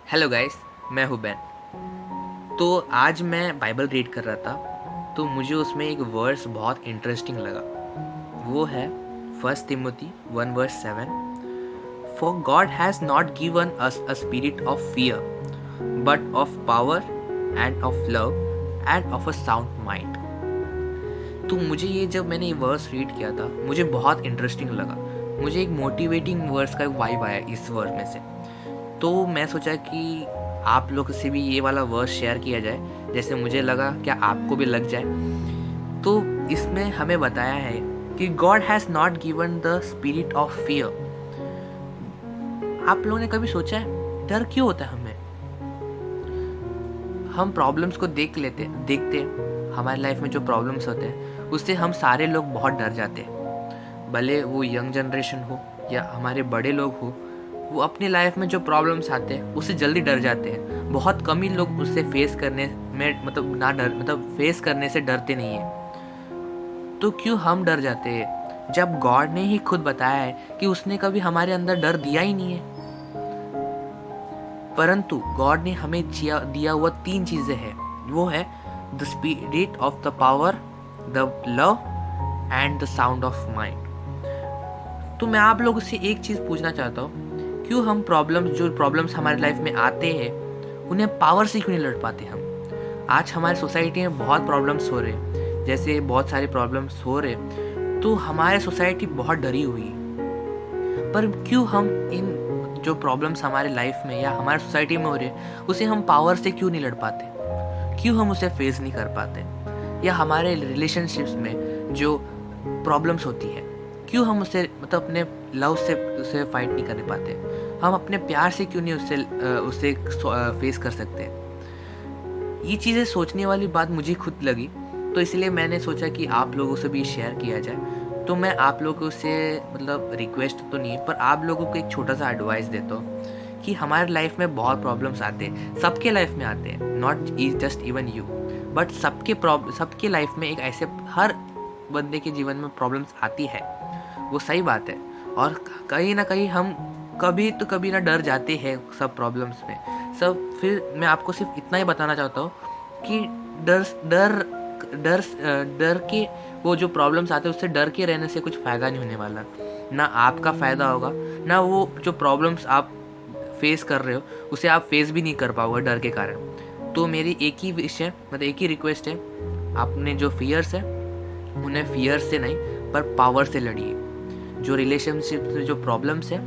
Hello guys, मैं हूँ ban. तो आज मैं बाइबल रीड कर रहा था, तो मुझे उसमें एक वर्स बहुत इंटरेस्टिंग लगा। वो है first Timothy 1:7। For God has not given us a spirit of fear but of power end of love end of a sound mind. तो मुझे ये जब मैंने ये वर्स रीड किया था, मुझे बहुत इंटरेस्टिंग लगा। मुझे एक मोटिवेटिंग वर्स का वाइब आया इस वर्स में से। तो मैं सोचा कि आप लोग से भी ये वाला वर्स शेयर किया जाए, जैसे मुझे लगा क्या आपको भी लग जाए। तो इसमें हमें बताया है कि God has not given the spirit of fear. आप लोगों ने कभी सोचा है डर क्यों होता है हमें? हम प्रॉब्लम्स को देखते हमारी लाइफ में जो प्रॉब्लम्स होते हैं उससे हम सारे लोग बहुत डर जाते हैं। भले वो यंग जनरेशन हो या हमारे बड़े लोग हो, वो अपनी लाइफ में जो प्रॉब्लम्स आते हैं उससे जल्दी डर जाते हैं। बहुत कम ही लोग उससे फेस करने में फेस करने से डरते नहीं हैं। तो क्यों हम डर जाते हैं जब गॉड ने ही खुद बताया है कि उसने कभी हमारे अंदर डर दिया ही नहीं है। परंतु गॉड ने हमें दिया हुआ 3 चीज़ें हैं। वो है the spirit of the power, the love and the sound of mind. तो मैं आप लोगों से एक चीज़ पूछना चाहता हूँ, क्यों हम जो प्रॉब्लम्स हमारे लाइफ में आते हैं उन्हें पावर से क्यों नहीं लड़ पाते हम? आज हमारी सोसाइटी में बहुत प्रॉब्लम्स हो रहे हैं, जैसे बहुत सारे प्रॉब्लम्स हो रहे हैं, तो हमारे सोसाइटी बहुत डरी हुई है। पर क्यों हम इन जो प्रॉब्लम्स हमारे लाइफ में या हमारे सोसाइटी में हो रहे हैं उसे हम पावर से क्यों नहीं लड़ पाते? क्यों हम उसे फेस नहीं कर पाते? या हमारे रिलेशनशिप्स में जो प्रॉब्लम्स होती है, क्यों हम उसे अपने लव से उसे फाइट नहीं कर पाते? हम अपने प्यार से क्यों नहीं उसे फेस कर सकते? ये चीज़ें सोचने वाली बात मुझे खुद लगी, तो इसलिए मैंने सोचा कि आप लोगों से भी शेयर किया जाए। तो मैं आप लोगों से रिक्वेस्ट तो नहीं, पर आप लोगों को एक छोटा सा एडवाइस देता हूँ कि हमारे लाइफ में बहुत प्रॉब्लम्स आते हैं, सबके लाइफ में आते हैं, not just even you, but सबके लाइफ में एक ऐसे हर बंदे के जीवन में प्रॉब्लम्स आती है। वो सही बात है, और कहीं ना कहीं हम कभी ना डर जाते हैं सब प्रॉब्लम्स में। फिर मैं आपको सिर्फ इतना ही बताना चाहता हूँ कि डर डर डर डर के वो जो प्रॉब्लम्स आते हैं उससे डर के रहने से कुछ फ़ायदा नहीं होने वाला। ना आपका फ़ायदा होगा, ना वो जो प्रॉब्लम्स आप फेस कर रहे हो उसे आप फेस भी नहीं कर पाओगे डर के कारण। तो मेरी एक ही विश है, एक ही रिक्वेस्ट है, आपने जो फियर्स है उन्हें फियर से नहीं पर पावर से लड़िए। जो रिलेशनशिप में जो प्रॉब्लम्स है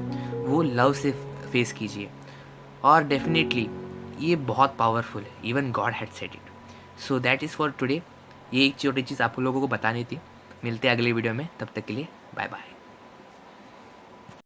वो लव से फेस कीजिए, और डेफिनेटली ये बहुत पावरफुल है। Even God had said it. So that is for today. ये एक छोटी चीज़ आप लोगों को बतानी थी। मिलते हैं अगले वीडियो में, तब तक के लिए बाय बाय।